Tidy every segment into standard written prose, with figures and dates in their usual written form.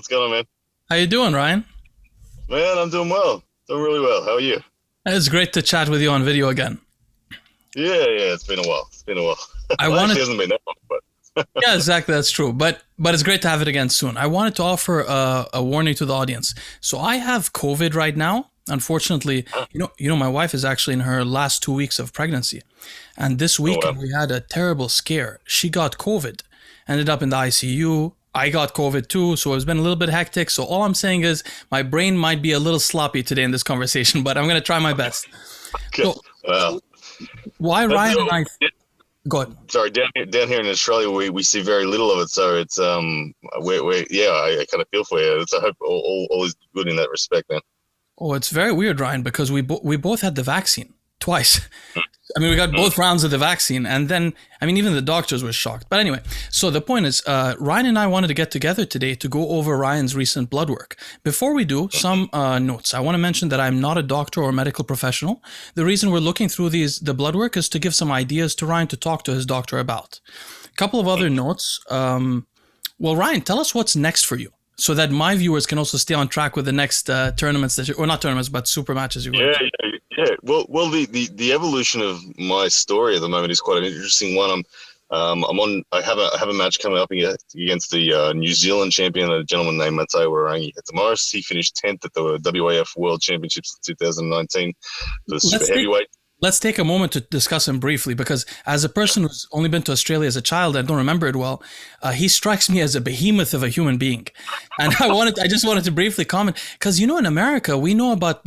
What's going on, man? How you doing, Ryan? Man, I'm doing well. Doing really well. How are you? It's great to chat with you on video again. Yeah, it's been a while. I Well, wanted, actually, it hasn't been that long, but yeah, exactly, that's true. But it's great to have it again soon. I wanted to offer a warning to the audience. So I have COVID right now. Unfortunately, my wife is actually in her last 2 weeks of pregnancy, and this oh weekend well. we had a terrible scare. She got COVID, ended up in the ICU. I got COVID too, so it's been a little bit hectic. So all I'm saying is my brain might be a little sloppy today in this conversation, but I'm gonna try my best. Okay. So Well, why that's Ryan and all. I? Go ahead. Sorry, down here in Australia, we see very little of it. So it's we yeah, I kind of feel for you. I hope all is good in that respect, man. Oh, it's very weird, Ryan, because we both had the vaccine twice. I mean, we got both rounds of the vaccine, and then, I mean, even the doctors were shocked. But anyway, so the point is, Ryan and I wanted to get together today to go over Ryan's recent blood work. Before we do, some notes. I want to mention that I'm not a doctor or medical professional. The reason we're looking through the blood work is to give some ideas to Ryan to talk to his doctor about. A couple of other notes. Well, Ryan, tell us what's next for you, so that my viewers can also stay on track with the next tournaments that or not tournaments, but super matches you go Yeah, to. yeah. Well, the evolution of my story at the moment is quite an interesting one. I have a match coming up against the New Zealand champion, a gentleman named Mateo Warangi tomorrow. He finished 10th at the WAF World Championships in 2019 for the super heavyweight. Let's take a moment to discuss him briefly, because as a person who's only been to Australia as a child, I don't remember it well. He strikes me as a behemoth of a human being, and I just wanted to briefly comment, because in America we know about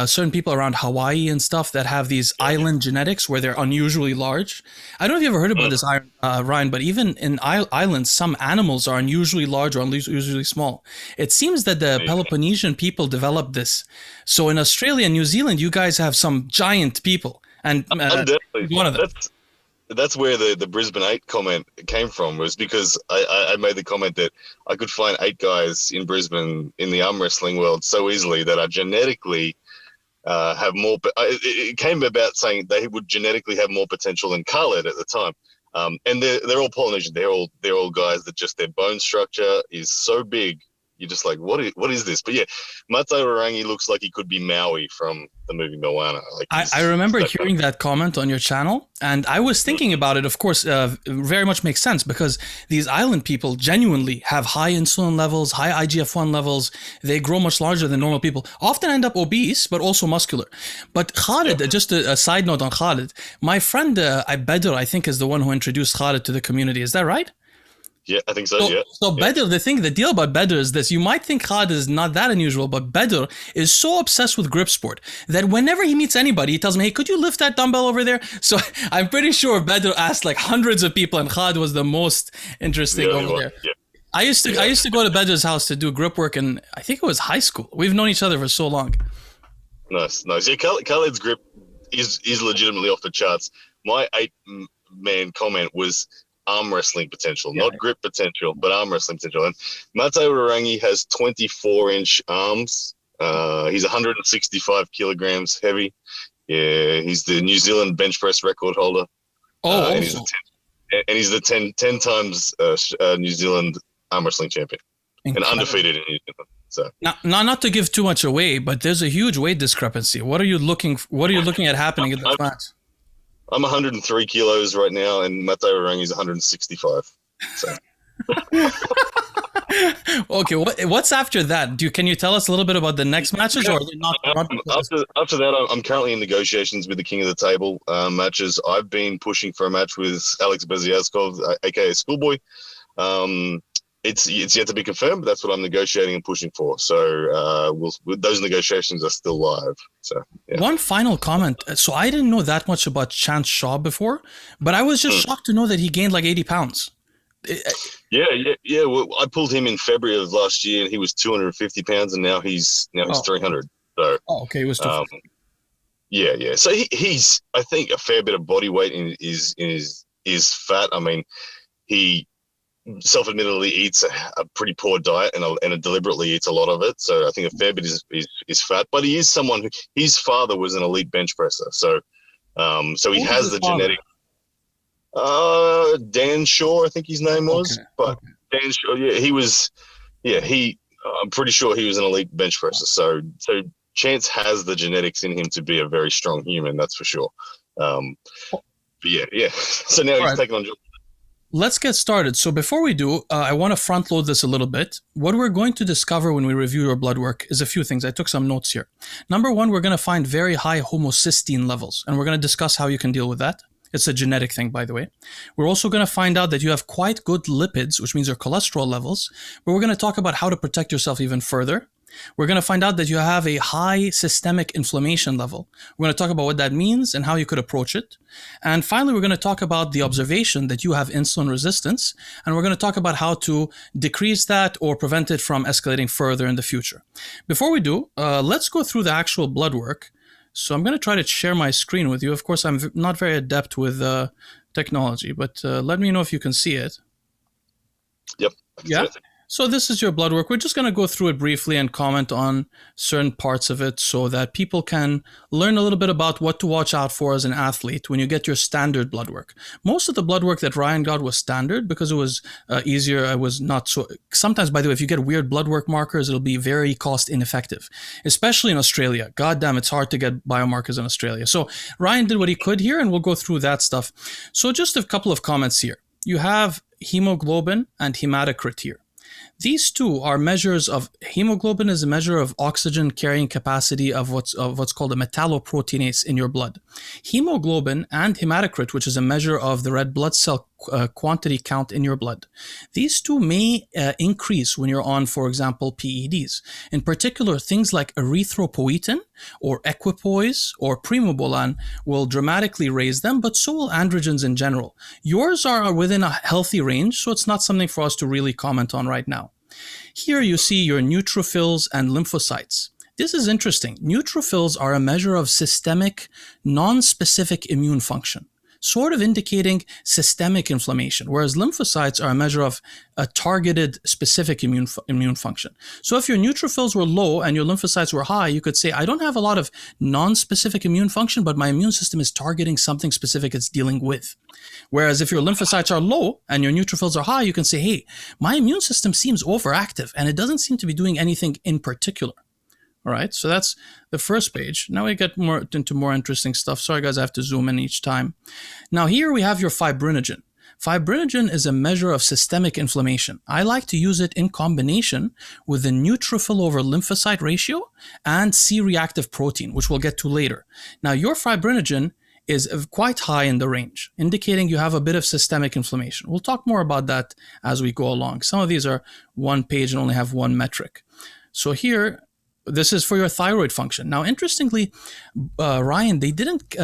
certain people around Hawaii and stuff that have these island genetics where they're unusually large. I don't know if you ever heard about this, Ryan, but even in islands, some animals are unusually large or unusually small. It seems that the Peloponnesian people developed this. So in Australia and New Zealand, you guys have some giant people, and Undoubtedly, one of them. that's where the Brisbane 8 comment came from, was because I made the comment that I could find 8 guys in Brisbane in the arm wrestling world so easily that are genetically have more. It came about saying they would genetically have more potential than Khaled at the time. And they're all Polynesian. They're all guys that just their bone structure is so big. You're just like, what is this? But yeah, Mateo Warangi looks like he could be Maui from the movie Moana. Like I remember hearing that comment on your channel, and I was thinking about it. Of course, very much makes sense, because these island people genuinely have high insulin levels, high IGF-1 levels. They grow much larger than normal people, often end up obese, but also muscular. But Khalid, just a side note on Khalid, my friend Badr, I think, is the one who introduced Khalid to the community. Is that right? Yeah, I think so. Yeah. So Badr, the deal about Badr is this. You might think Khalid is not that unusual, but Badr is so obsessed with grip sport that whenever he meets anybody, he tells me, hey, could you lift that dumbbell over there? So I'm pretty sure Badr asked like hundreds of people, and Khalid was the most interesting over there. Yeah. I used to go to Badr's house to do grip work, and I think it was high school. We've known each other for so long. Nice. Yeah, Khaled's grip is legitimately off the charts. My 8-man comment was arm wrestling potential, not grip potential, but arm wrestling potential. And Mateo Warangi has 24-inch arms. He's 165 kilograms heavy. Yeah, he's the New Zealand bench press record holder. And he's the 10 times New Zealand arm wrestling champion. Incredible. And undefeated in New Zealand. So now, not to give too much away, but there's a huge weight discrepancy. What are you looking at happening in this match? I'm 103 kilos right now, and Mateo Warangi is 165. So. Okay, what's after that? Can you tell us a little bit about the next matches, or not? After that, I'm currently in negotiations with the King of the Table matches. I've been pushing for a match with Alex Beziazkov, aka Schoolboy. It's yet to be confirmed, but that's what I'm negotiating and pushing for. So those negotiations are still live. So yeah. One final comment. So I didn't know that much about Chance Shaw before, but I was just shocked to know that he gained like 80 pounds. Yeah. Well, I pulled him in February of last year, and he was 250 pounds, and now he's 300. So okay, he was 250. Yeah. So he's I think a fair bit of body weight in is fat. I mean, he self-admittedly eats a pretty poor diet and deliberately eats a lot of it. So I think a fair bit is fat, but he is someone who, his father was an elite bench presser. So he has the genetic. Dan Shaw, I think his name was, Dan Shaw. Yeah, he was Yeah, I'm pretty sure he was an elite bench presser. So Chance has the genetics in him to be a very strong human, that's for sure. But yeah. So now he's taking on. Let's get started. So before we do, I want to front load this a little bit. What we're going to discover when we review your blood work is a few things. I took some notes here. Number one, we're going to find very high homocysteine levels, and we're going to discuss how you can deal with that. It's a genetic thing, by the way. We're also going to find out that you have quite good lipids, which means your cholesterol levels, but we're going to talk about how to protect yourself even further. We're going to find out that you have a high systemic inflammation level. We're going to talk about what that means and how you could approach it. And finally, we're going to talk about the observation that you have insulin resistance. And we're going to talk about how to decrease that or prevent it from escalating further in the future. Before we do, let's go through the actual blood work. So I'm going to try to share my screen with you. Of course, I'm not very adept with technology, but let me know if you can see it. Yep. Yeah. So this is your blood work. We're just going to go through it briefly and comment on certain parts of it so that people can learn a little bit about what to watch out for as an athlete when you get your standard blood work. Most of the blood work that Ryan got was standard because it was easier. It was not so... Sometimes, by the way, if you get weird blood work markers, it'll be very cost ineffective, especially in Australia. God damn, it's hard to get biomarkers in Australia. So Ryan did what he could here, and we'll go through that stuff. So just a couple of comments here. You have hemoglobin and hematocrit here. These two are measures of hemoglobin is a measure of oxygen carrying capacity of what's called a metalloproteinase in your blood. Hemoglobin and hematocrit, which is a measure of the red blood cell quantity count in your blood. These two may increase when you're on, for example, PEDs. In particular, things like erythropoietin or equipoise or primobolan will dramatically raise them, but so will androgens in general. Yours are within a healthy range, so it's not something for us to really comment on right now. Here you see your neutrophils and lymphocytes. This is interesting. Neutrophils are a measure of systemic, non-specific immune function, sort of indicating systemic inflammation, whereas lymphocytes are a measure of a targeted specific immune function. So if your neutrophils were low and your lymphocytes were high, you could say, I don't have a lot of non-specific immune function, but my immune system is targeting something specific it's dealing with. Whereas if your lymphocytes are low and your neutrophils are high, you can say, hey, my immune system seems overactive and it doesn't seem to be doing anything in particular. All right, so that's the first page. Now we get into more interesting stuff. Sorry, guys, I have to zoom in each time. Now here we have your fibrinogen. Fibrinogen is a measure of systemic inflammation. I like to use it in combination with the neutrophil over lymphocyte ratio and C-reactive protein, which we'll get to later. Now your fibrinogen is quite high in the range, indicating you have a bit of systemic inflammation. We'll talk more about that as we go along. Some of these are one page and only have one metric. So here, this is for your thyroid function. Now, interestingly, Ryan, they didn't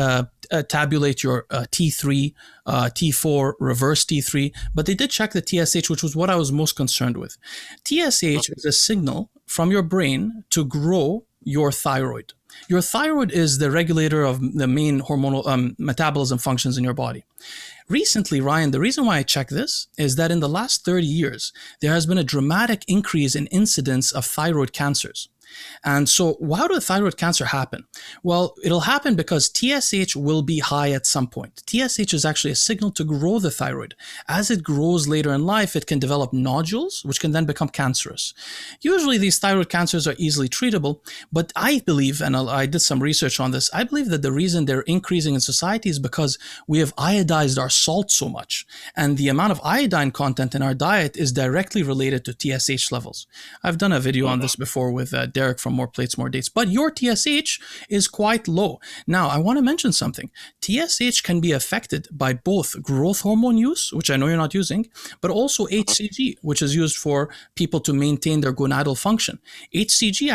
tabulate your T3, T4, reverse T3, but they did check the TSH, which was what I was most concerned with. TSH is a signal from your brain to grow your thyroid. Your thyroid is the regulator of the main hormonal metabolism functions in your body. Recently, Ryan, the reason why I check this is that in the last 30 years, there has been a dramatic increase in incidence of thyroid cancers. And so how does thyroid cancer happen? Well, it'll happen because TSH will be high at some point. TSH is actually a signal to grow the thyroid. As it grows later in life, it can develop nodules, which can then become cancerous. Usually these thyroid cancers are easily treatable, but I believe, and I did some research on this, I believe that the reason they're increasing in society is because we have iodized our salt so much. And the amount of iodine content in our diet is directly related to TSH levels. I've done a video on this before with Derek from More Plates, More Dates, but your TSH is quite low. Now, I want to mention something. TSH can be affected by both growth hormone use, which I know you're not using, but also HCG, which is used for people to maintain their gonadal function. HCG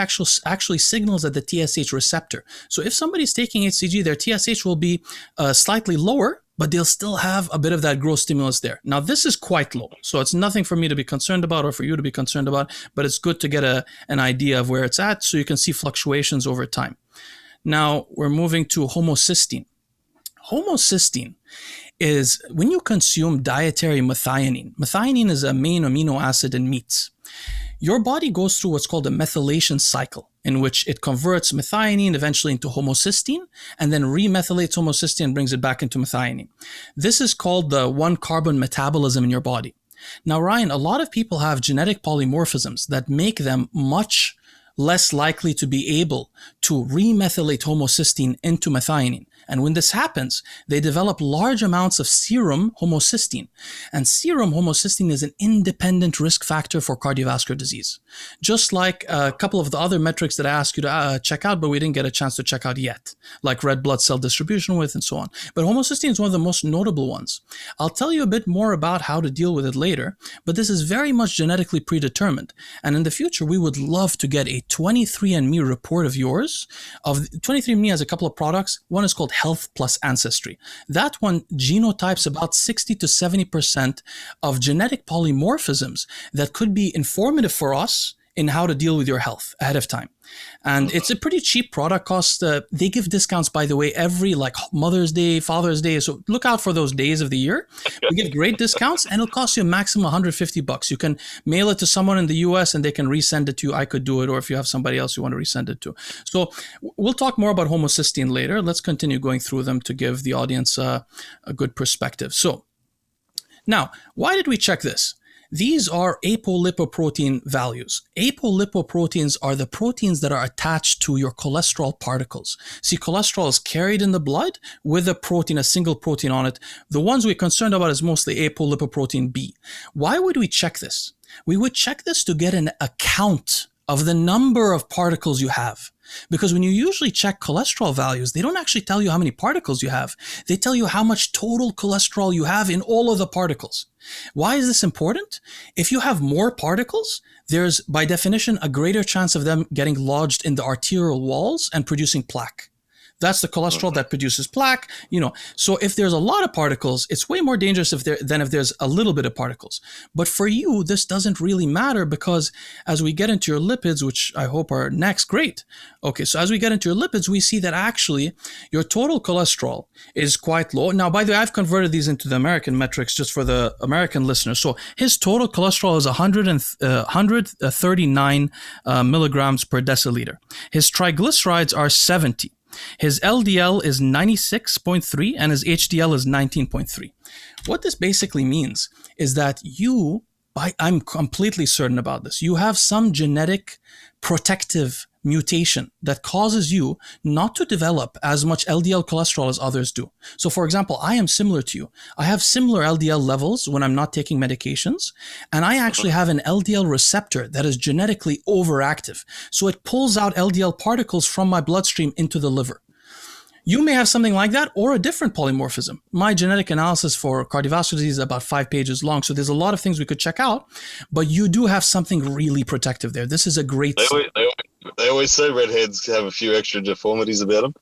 actually signals at the TSH receptor. So if somebody's taking HCG, their TSH will be slightly lower, but they'll still have a bit of that growth stimulus there. Now, this is quite low, so it's nothing for me to be concerned about or for you to be concerned about, but it's good to get an idea of where it's at so you can see fluctuations over time. Now, we're moving to homocysteine. Homocysteine is when you consume dietary methionine. Methionine is a main amino acid in meats. Your body goes through what's called a methylation cycle, in which it converts methionine eventually into homocysteine and then remethylates homocysteine and brings it back into methionine. This is called the one-carbon metabolism in your body. Now, Ryan, a lot of people have genetic polymorphisms that make them much less likely to be able to remethylate homocysteine into methionine. And when this happens, they develop large amounts of serum homocysteine. And serum homocysteine is an independent risk factor for cardiovascular disease. Just like a couple of the other metrics that I asked you to check out, but we didn't get a chance to check out yet, like red blood cell distribution width and so on. But homocysteine is one of the most notable ones. I'll tell you a bit more about how to deal with it later, but this is very much genetically predetermined. And in the future, we would love to get a 23andMe report of yours. 23andMe has a couple of products. One is called Health Plus Ancestry. That one genotypes about 60 to 70% of genetic polymorphisms that could be informative for us in how to deal with your health ahead of time. And it's a pretty cheap product. Cost. They give discounts, by the way, every like Mother's Day, Father's Day. So look out for those days of the year. We give great discounts, and it'll cost you a maximum $150. You can mail it to someone in the US and they can resend it to you. I could do it, or if you have somebody else you want to resend it to. So we'll talk more about homocysteine later. Let's continue going through them to give the audience a good perspective. So now, why did we check this? These are apolipoprotein values. Apolipoproteins are the proteins that are attached to your cholesterol particles. See, cholesterol is carried in the blood with a protein, a single protein on it. The ones we're concerned about is mostly apolipoprotein B. Why would we check this? We would check this to get an account of the number of particles you have. Because when you usually check cholesterol values, they don't actually tell you how many particles you have. They tell you how much total cholesterol you have in all of the particles. Why is this important? If you have more particles, there's, by definition, a greater chance of them getting lodged in the arterial walls and producing plaque. That's the cholesterol that produces plaque, So if there's a lot of particles, it's way more dangerous than if there's a little bit of particles. But for you, this doesn't really matter because as we get into your lipids, which I hope are next, great. Okay, so as we get into your lipids, we see that actually your total cholesterol is quite low. Now, by the way, I've converted these into the American metrics just for the American listeners. So his total cholesterol is 139 milligrams per deciliter. His triglycerides are 70. His LDL is 96.3 and his HDL is 19.3. What this basically means is that I'm completely certain about this, you have some genetic protective mutation that causes you not to develop as much LDL cholesterol as others do. So for example, I am similar to you. I have similar LDL levels when I'm not taking medications, and I actually have an LDL receptor that is genetically overactive. So it pulls out LDL particles from my bloodstream into the liver. You may have something like that or a different polymorphism. My genetic analysis for cardiovascular disease is about 5 pages long, so there's a lot of things we could check out, but you do have something really protective there. This is a great... They always say redheads have a few extra deformities about them.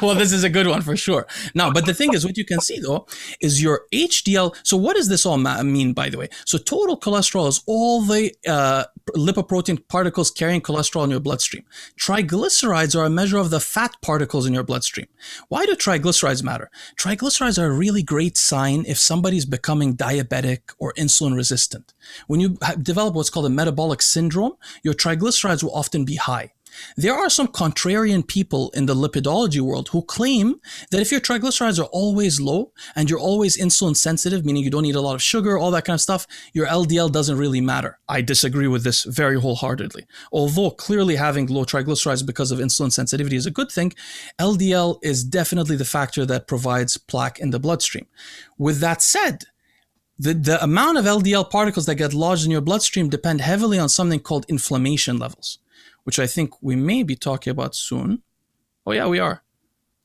Well, this is a good one for sure. Now, but the thing is, what you can see though, is your HDL. So what does this all mean, by the way? So total cholesterol is all the lipoprotein particles carrying cholesterol in your bloodstream. Triglycerides are a measure of the fat particles in your bloodstream. Why do triglycerides matter? Triglycerides are a really great sign if somebody's becoming diabetic or insulin resistant. When you develop what's called a metabolic syndrome, your triglycerides will often be high. There are some contrarian people in the lipidology world who claim that if your triglycerides are always low and you're always insulin sensitive, meaning you don't eat a lot of sugar, all that kind of stuff, your LDL doesn't really matter. I disagree with this very wholeheartedly. Although clearly having low triglycerides because of insulin sensitivity is a good thing, LDL is definitely the factor that provides plaque in the bloodstream. With that said, the amount of LDL particles that get lodged in your bloodstream depend heavily on something called inflammation levels, which I think we may be talking about soon. Oh yeah, we are.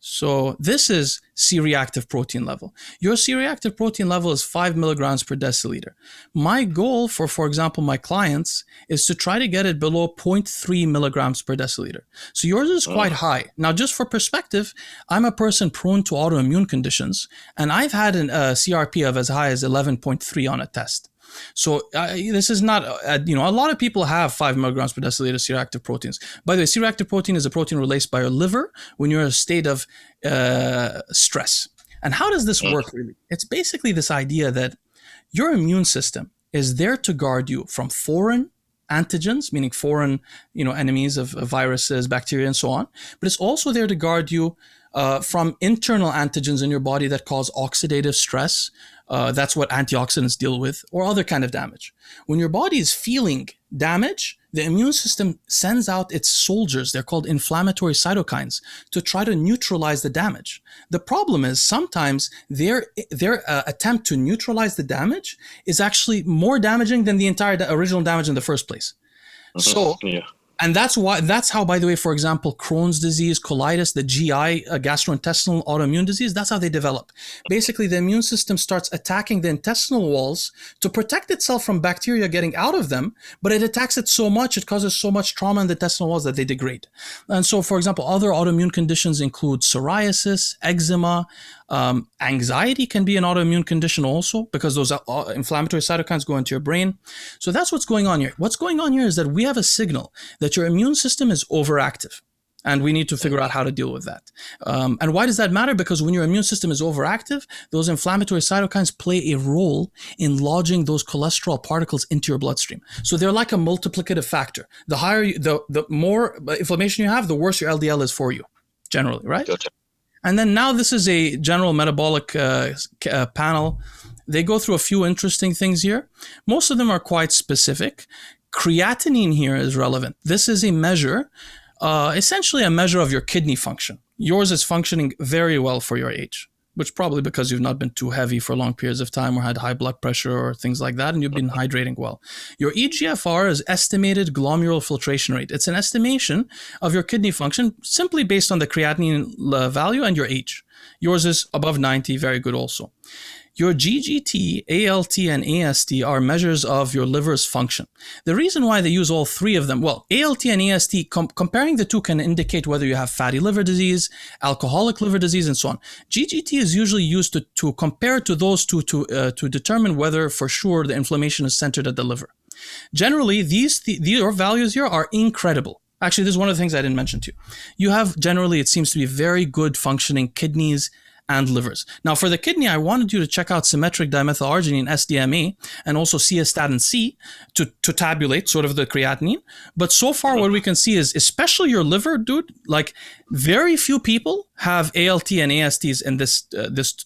So this is C-reactive protein level. Your C-reactive protein level is 5 milligrams per deciliter. My goal for example, my clients is to try to get it below 0.3 milligrams per deciliter. So yours is quite high. Now, just for perspective, I'm a person prone to autoimmune conditions, and I've had a CRP of as high as 11.3 on a test. So this is not, a lot of people have 5 milligrams per deciliter C-reactive proteins. By the way, C-reactive protein is a protein released by your liver when you're in a state of stress. And how does this work really? It's basically this idea that your immune system is there to guard you from foreign antigens, meaning foreign, enemies of viruses, bacteria, and so on. But it's also there to guard you from internal antigens in your body that cause oxidative stress. That's what antioxidants deal with, or other kind of damage. When your body is feeling damage, the immune system sends out its soldiers, they're called inflammatory cytokines, to try to neutralize the damage. The problem is sometimes their attempt to neutralize the damage is actually more damaging than the entire original damage in the first place. So, and that's how, by the way, for example, Crohn's disease, colitis, the GI, gastrointestinal autoimmune disease, that's how they develop. Basically, the immune system starts attacking the intestinal walls to protect itself from bacteria getting out of them, but it attacks it so much, it causes so much trauma in the intestinal walls that they degrade. And so, for example, other autoimmune conditions include psoriasis, eczema, anxiety can be an autoimmune condition also, because those inflammatory cytokines go into your brain. So that's what's going on here. What's going on here is that we have a signal that your immune system is overactive, and we need to figure out how to deal with that. And why does that matter? Because when your immune system is overactive, those inflammatory cytokines play a role in lodging those cholesterol particles into your bloodstream. So they're like a multiplicative factor. The higher, the more inflammation you have, the worse your LDL is for you, generally, right? Gotcha. And then now this is a general metabolic panel. They go through a few interesting things here. Most of them are quite specific. Creatinine here is relevant. This is a measure, essentially a measure of your kidney function. Yours is functioning very well for your age, which probably because you've not been too heavy for long periods of time or had high blood pressure or things like that, and you've been hydrating well. Your eGFR is estimated glomerular filtration rate. It's an estimation of your kidney function simply based on the creatinine value and your age. Yours is above 90, very good also. Your GGT, ALT, and AST are measures of your liver's function. The reason why they use all three of them, well, ALT and AST, comparing the two can indicate whether you have fatty liver disease, alcoholic liver disease, and so on. GGT is usually used to compare to those two to determine whether for sure the inflammation is centered at the liver. Generally, these values here are incredible. Actually, this is one of the things I didn't mention to you. You have generally, it seems to be very good functioning kidneys and livers. Now, for the kidney, I wanted you to check out symmetric dimethylarginine, SDMA, and also cystatin C to tabulate sort of the creatinine. But so far, what we can see is, especially your liver, dude, like very few people have ALT and ASTs in this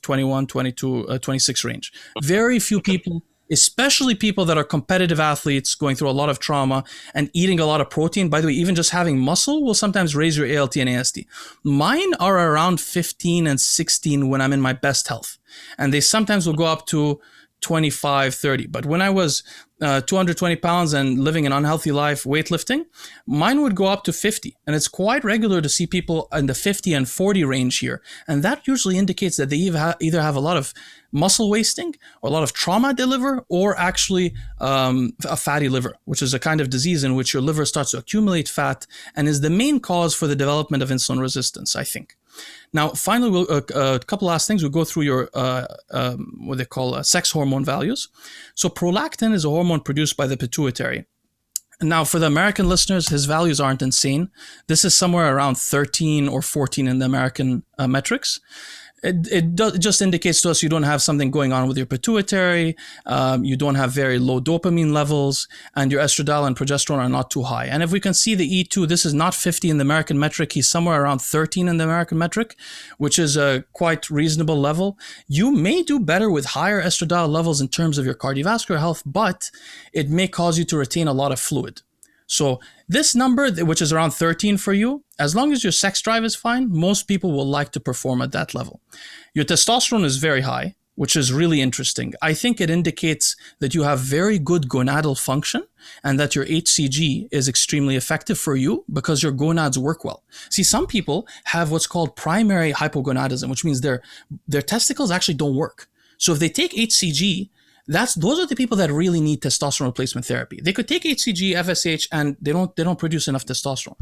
21, 22, 26 range. Very few people, especially people that are competitive athletes going through a lot of trauma and eating a lot of protein. By the way, even just having muscle will sometimes raise your ALT and AST. Mine are around 15 and 16 when I'm in my best health. And they sometimes will go up to 25, 30. But when I was 220 pounds and living an unhealthy life, weightlifting, mine would go up to 50. And it's quite regular to see people in the 50 and 40 range here. And that usually indicates that they either have a lot of muscle wasting or a lot of trauma at the liver, or actually a fatty liver, which is a kind of disease in which your liver starts to accumulate fat and is the main cause for the development of insulin resistance, I think. Now, finally, a couple last things. We'll go through your what they call sex hormone values. So prolactin is a hormone produced by the pituitary. Now, for the American listeners, his values aren't insane. This is somewhere around 13 or 14 in the American metrics. It just indicates to us you don't have something going on with your pituitary, you don't have very low dopamine levels, and your estradiol and progesterone are not too high. And if we can see the E2, this is not 50 in the American metric, he's somewhere around 13 in the American metric, which is a quite reasonable level. You may do better with higher estradiol levels in terms of your cardiovascular health, but it may cause you to retain a lot of fluid. So this number, which is around 13 for you, as long as your sex drive is fine, most people will like to perform at that level. Your testosterone is very high, which is really interesting. I think it indicates that you have very good gonadal function and that your HCG is extremely effective for you because your gonads work well. See, some people have what's called primary hypogonadism, which means their testicles actually don't work. So if they take HCG, those are the people that really need testosterone replacement therapy. They could take HCG, FSH, and they don't produce enough testosterone.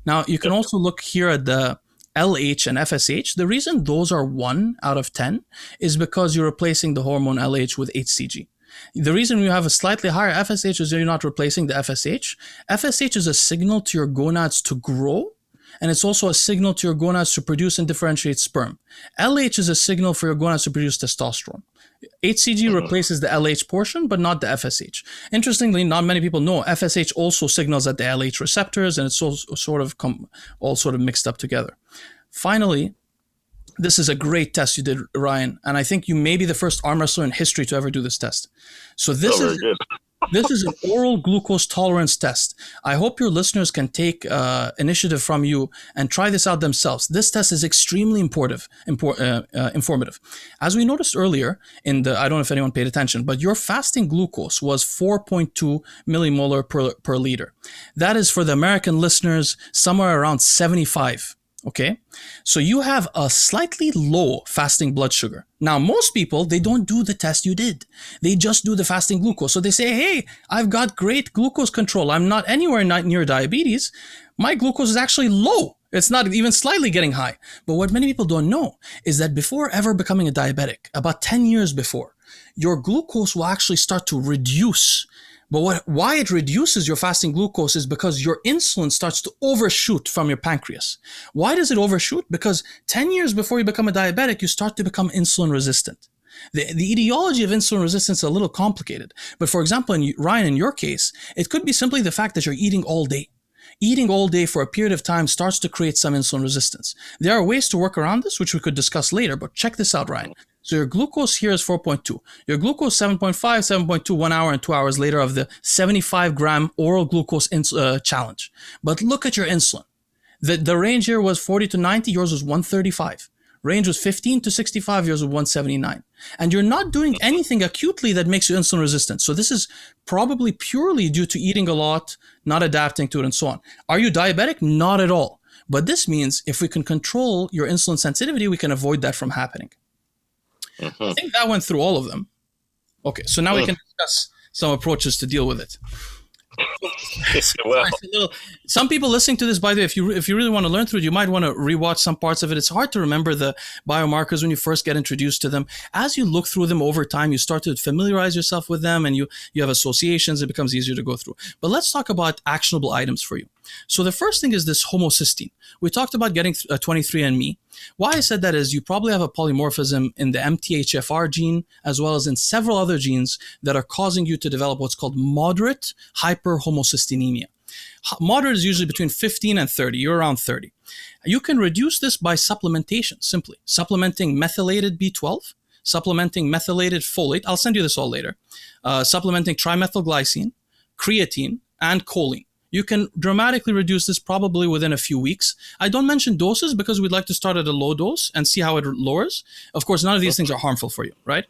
Now, you can also look here at the LH and FSH. The reason those are 1 out of 10 is because you're replacing the hormone LH with HCG. The reason you have a slightly higher FSH is you're not replacing the FSH. FSH is a signal to your gonads to grow, and it's also a signal to your gonads to produce and differentiate sperm. LH is a signal for your gonads to produce testosterone. HCG replaces the LH portion, but not the FSH. Interestingly, not many people know FSH also signals at the LH receptors, and it's all sort of mixed up together. Finally, This is a great test you did, Ryan, and I think you may be the first arm wrestler in history to ever do this test. So this Very is good. this is an oral glucose tolerance test. I hope your listeners can take initiative from you and try this out themselves. This test is extremely informative. As we noticed earlier in the, I don't know if anyone paid attention, but your fasting glucose was 4.2 millimolar per liter. That is, for the American listeners, somewhere around 75. Okay, so you have a slightly low fasting blood sugar. Now, most people, they don't do the test you did. They just do the fasting glucose. So they say, hey, I've got great glucose control. I'm not anywhere near diabetes. My glucose is actually low. It's not even slightly getting high. But what many people don't know is that before ever becoming a diabetic, about 10 years before, your glucose will actually start to reduce. But why it reduces your fasting glucose is because your insulin starts to overshoot from your pancreas. Why does it overshoot? Because 10 years before you become a diabetic, you start to become insulin resistant. The etiology of insulin resistance is a little complicated. But for example, Ryan, in your case, it could be simply the fact that you're eating all day. Eating all day for a period of time starts to create some insulin resistance. There are ways to work around this, which we could discuss later, but check this out, Ryan. So your glucose here is 4.2. Your glucose 7.5, 7.2, 1 hour and 2 hours later of the 75-gram oral glucose challenge. But look at your insulin. The range here was 40 to 90. Yours was 135. Range was 15 to 65. Yours was 179. And you're not doing anything acutely that makes you insulin resistant. So this is probably purely due to eating a lot, not adapting to it, and so on. Are you diabetic? Not at all. But this means if we can control your insulin sensitivity, we can avoid that from happening. I think that went through all of them. Okay, so now we can discuss some approaches to deal with it. Well, some people listening to this, by the way, if you really want to learn through it, you might want to rewatch some parts of it. It's hard to remember the biomarkers when you first get introduced to them. As you look through them over time, you start to familiarize yourself with them, and you have associations. It becomes easier to go through. But let's talk about actionable items for you. So the first thing is this homocysteine. We talked about getting 23andMe. Why I said that is you probably have a polymorphism in the MTHFR gene as well as in several other genes that are causing you to develop what's called moderate hyperhomocysteinemia. Moderate is usually between 15 and 30. You're around 30. You can reduce this by supplementation, simply. Supplementing methylated B12, supplementing methylated folate. I'll send you this all later. Supplementing trimethylglycine, creatine, and choline. You can dramatically reduce this probably within a few weeks. I don't mention doses because we'd like to start at a low dose and see how it lowers. Of course, none of these things are harmful for you, right?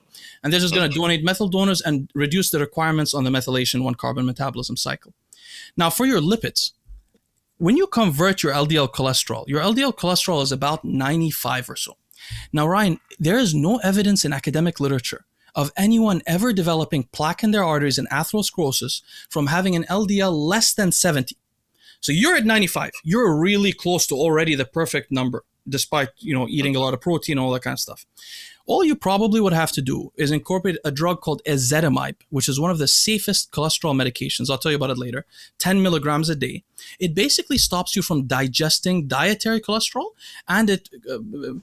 And they're just going to donate methyl donors and reduce the requirements on the methylation 1-carbon metabolism cycle. Now, for your lipids, when you convert your LDL cholesterol is about 95 or so. Now, Ryan, there is no evidence in academic literature of anyone ever developing plaque in their arteries and atherosclerosis from having an LDL less than 70. So you're at 95. You're really close to already the perfect number, despite eating a lot of protein and all that kind of stuff. All you probably would have to do is incorporate a drug called Ezetimibe, which is one of the safest cholesterol medications. I'll tell you about it later. 10 milligrams a day. It basically stops you from digesting dietary cholesterol, and it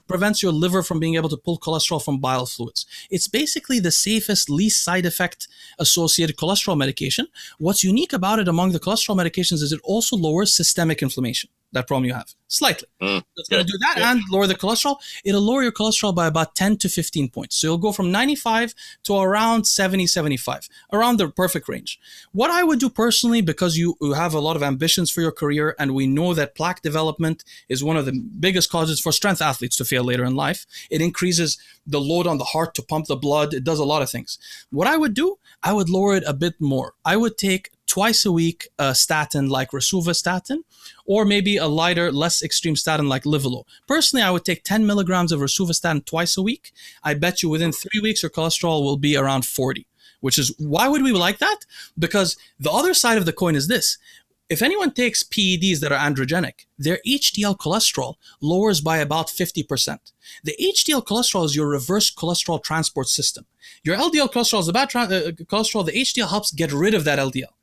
prevents your liver from being able to pull cholesterol from bile fluids. It's basically the safest, least side effect associated cholesterol medication. What's unique about it among the cholesterol medications is it also lowers systemic inflammation. That problem you have, slightly. It's going to do that and lower the cholesterol. It'll lower your cholesterol by about 10 to 15 points. So you'll go from 95 to around 70, 75, around the perfect range. What I would do personally, because you have a lot of ambitions for your career, and we know that plaque development is one of the biggest causes for strength athletes to fail later in life. It increases the load on the heart to pump the blood. It does a lot of things. What I would do, I would lower it a bit more. I would take twice a week statin like Rosuvastatin, or maybe a lighter, less extreme statin like Livalo. Personally, I would take 10 milligrams of Rosuvastatin twice a week. I bet you within 3 weeks your cholesterol will be around 40, which is, why would we like that? Because the other side of the coin is this. If anyone takes PEDs that are androgenic, their HDL cholesterol lowers by about 50%. The HDL cholesterol is your reverse cholesterol transport system. Your LDL cholesterol is the bad cholesterol. The HDL helps get rid of that LDL.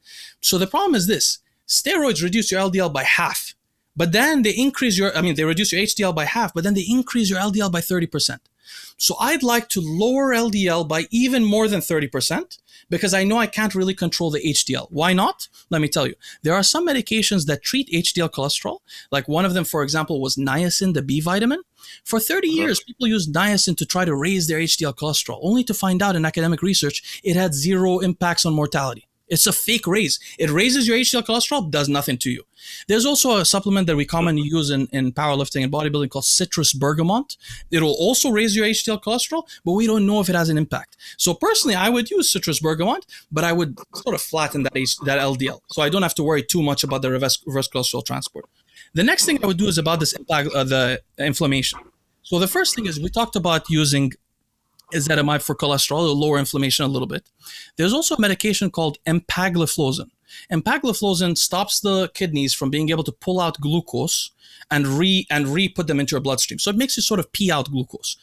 So the problem is this. Steroids reduce your LDL by half, but then they reduce your HDL by half, but then they increase your LDL by 30%. So I'd like to lower LDL by even more than 30%, because I know I can't really control the HDL. Why not? Let me tell you. There are some medications that treat HDL cholesterol. Like one of them, for example, was niacin, the B vitamin. For 30 years, people used niacin to try to raise their HDL cholesterol, only to find out in academic research it had zero impacts on mortality. It's a fake raise. It raises your HDL cholesterol, does nothing to you. There's also a supplement that we commonly use in powerlifting and bodybuilding called citrus bergamot. It'll also raise your HDL cholesterol, but we don't know if it has an impact. So personally, I would use citrus bergamot, but I would sort of flatten that LDL. So I don't have to worry too much about the reverse cholesterol transport. The next thing I would do is about this impact, the inflammation. So the first thing is we talked about using ezetimibe for cholesterol to lower inflammation a little bit. There's also a medication called empagliflozin. Empagliflozin stops the kidneys from being able to pull out glucose and re-put them into your bloodstream. So it makes you sort of pee out glucose.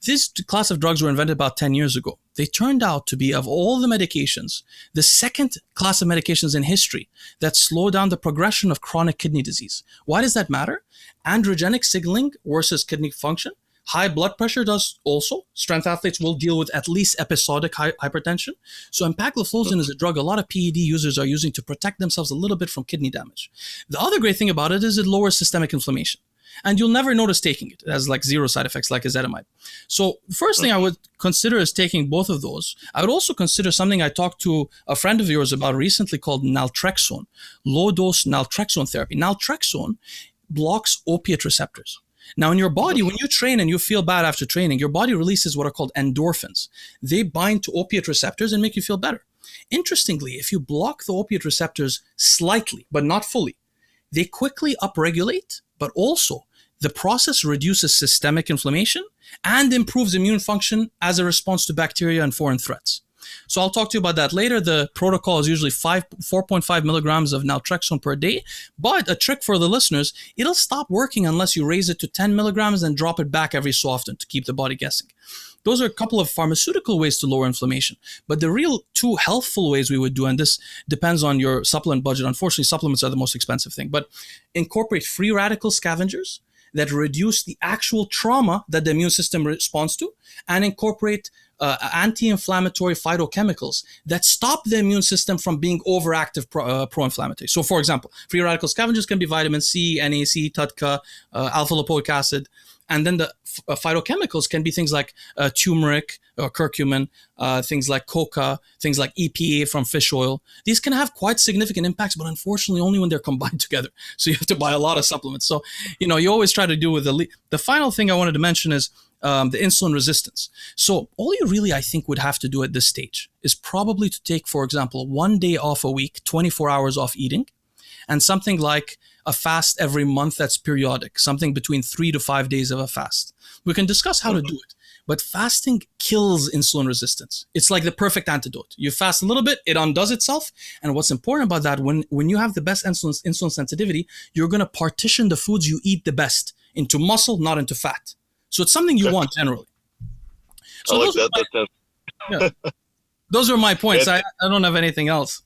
This class of drugs were invented about 10 years ago. They turned out to be, of all the medications, the second class of medications in history that slow down the progression of chronic kidney disease. Why does that matter? Androgenic signaling worsens kidney function. High blood pressure does also. Strength athletes will deal with at least episodic hypertension. So empagliflozin is a drug a lot of PED users are using to protect themselves a little bit from kidney damage. The other great thing about it is it lowers systemic inflammation. And you'll never notice taking it. It has like zero side effects like ezetimibe. So first thing I would consider is taking both of those. I would also consider something I talked to a friend of yours about recently called naltrexone, low-dose naltrexone therapy. Naltrexone blocks opiate receptors. Now, in your body, when you train and you feel bad after training, your body releases what are called endorphins. They bind to opiate receptors and make you feel better. Interestingly, if you block the opiate receptors slightly, but not fully, they quickly upregulate, but also the process reduces systemic inflammation and improves immune function as a response to bacteria and foreign threats. So I'll talk to you about that later. The protocol is usually 4.5 milligrams of naltrexone per day. But a trick for the listeners, it'll stop working unless you raise it to 10 milligrams and drop it back every so often to keep the body guessing. Those are a couple of pharmaceutical ways to lower inflammation. But the real two healthful ways we would do, and this depends on your supplement budget. Unfortunately, supplements are the most expensive thing. But incorporate free radical scavengers that reduce the actual trauma that the immune system responds to, and incorporate anti-inflammatory phytochemicals that stop the immune system from being overactive pro-inflammatory. So, for example, free radical scavengers can be vitamin C, NAC, TUDCA, alpha-lipoic acid. And then the phytochemicals can be things like turmeric or curcumin, things like coca, things like EPA from fish oil. These can have quite significant impacts, but unfortunately only when they're combined together. So you have to buy a lot of supplements. So, you always try to do with the final thing I wanted to mention is the insulin resistance. So all you really, I think, would have to do at this stage is probably to take, for example, 1 day off a week, 24 hours off eating, and something like a fast every month that's periodic, something between 3 to 5 days of a fast. We can discuss how to do it, but fasting kills insulin resistance. It's like the perfect antidote. You fast a little bit, it undoes itself. And what's important about that, when you have the best insulin sensitivity, you're going to partition the foods you eat the best into muscle, not into fat. So it's something you want generally. So I like that. Yeah. Those are my points. I don't have anything else.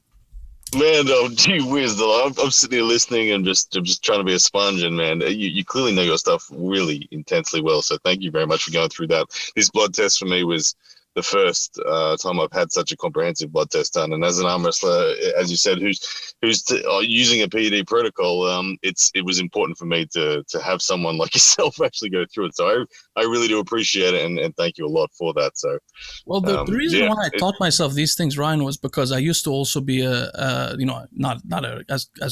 Man, gee whiz, though. I'm sitting here listening and just trying to be a sponge, and man, you clearly know your stuff really intensely well. So thank you very much for going through that. This blood test for me was the first time I've had such a comprehensive blood test done. And as an arm wrestler, as you said, who's using a PED protocol, it was important for me to have someone like yourself actually go through it. So I really do appreciate it, and thank you a lot for that. So, well, the reason why I taught myself these things, Ryan, was because I used to also be as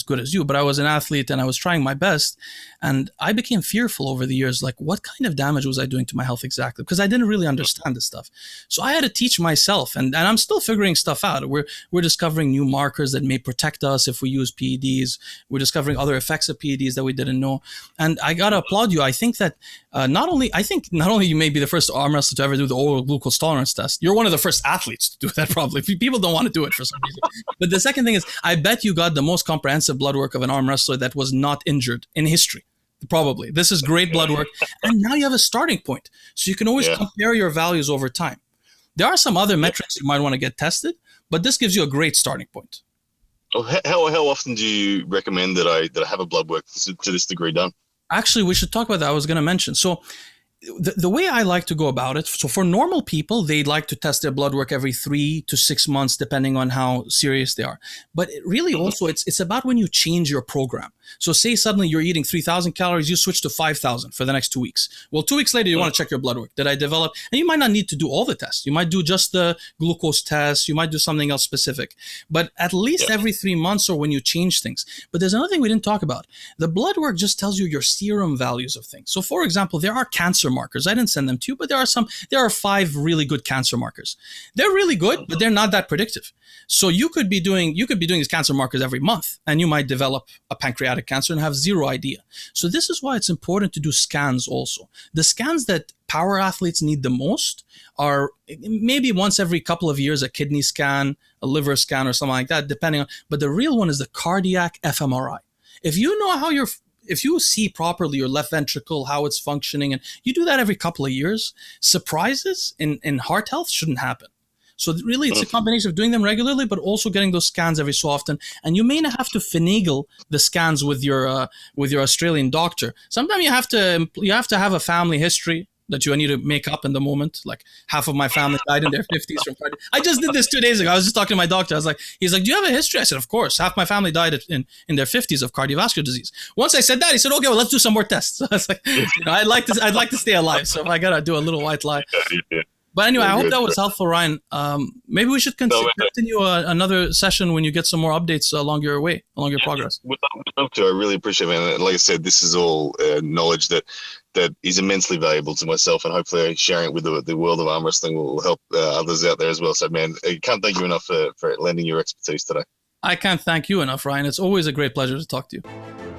good as you, but I was an athlete and I was trying my best, and I became fearful over the years, like what kind of damage was I doing to my health exactly? Because I didn't really understand this stuff. So I had to teach myself, and I'm still figuring stuff out. We're discovering new markers that may protect us if we use PEDs. We're discovering other effects of PEDs that we didn't know. And I gotta applaud you. I think that not only you may be the first arm wrestler to ever do the oral glucose tolerance test. You're one of the first athletes to do that, probably. People don't want to do it for some reason. But the second thing is, I bet you got the most comprehensive blood work of an arm wrestler that was not injured in history. Probably. This is great blood work. And now you have a starting point. So you can always compare your values over time. There are some other metrics you might want to get tested, but this gives you a great starting point. How often do you recommend that I have a blood work to this degree done? Actually, we should talk about that. I was going to mention. So the way I like to go about it, so for normal people, they like to test their blood work every 3 to 6 months, depending on how serious they are. But really also, it's about when you change your program. So say suddenly you're eating 3,000 calories, you switch to 5,000 for the next 2 weeks. Well, 2 weeks later, you want to check your blood work. Did I develop? And you might not need to do all the tests. You might do just the glucose test. You might do something else specific. But at least every 3 months or when you change things. But there's another thing we didn't talk about. The blood work just tells you your serum values of things. So for example, there are cancer markers. I didn't send them to you, but there are 5 really good cancer markers. They're really good, but they're not that predictive. So you could be doing these cancer markers every month, and you might develop a pancreatic cancer and have zero idea. So this is why it's important to do scans also. The scans that power athletes need the most are maybe once every couple of years, a kidney scan, a liver scan, or something like that, depending on, but the real one is the cardiac fMRI. If you know if you see properly your left ventricle, how it's functioning, and you do that every couple of years, surprises in heart health shouldn't happen. So really, it's a combination of doing them regularly, but also getting those scans every so often. And you may not have to finagle the scans with your Australian doctor. Sometimes you have to have a family history that you need to make up in the moment. Like half of my family died in their 50s from cardiac. I just did this 2 days ago. I was just talking to my doctor. He's like, do you have a history? I said, of course. Half my family died in their 50s of cardiovascular disease. Once I said that, he said, okay, well, let's do some more tests. So I was like, I'd like to stay alive. So if I gotta do a little white lie. But anyway, I hope that was helpful, Ryan. Maybe we should continue another session when you get some more updates along your progress. Would love to. I really appreciate it. And like I said, this is all knowledge that is immensely valuable to myself, and hopefully sharing it with the world of arm wrestling will help others out there as well. So, man, I can't thank you enough for lending your expertise today. I can't thank you enough, Ryan. It's always a great pleasure to talk to you.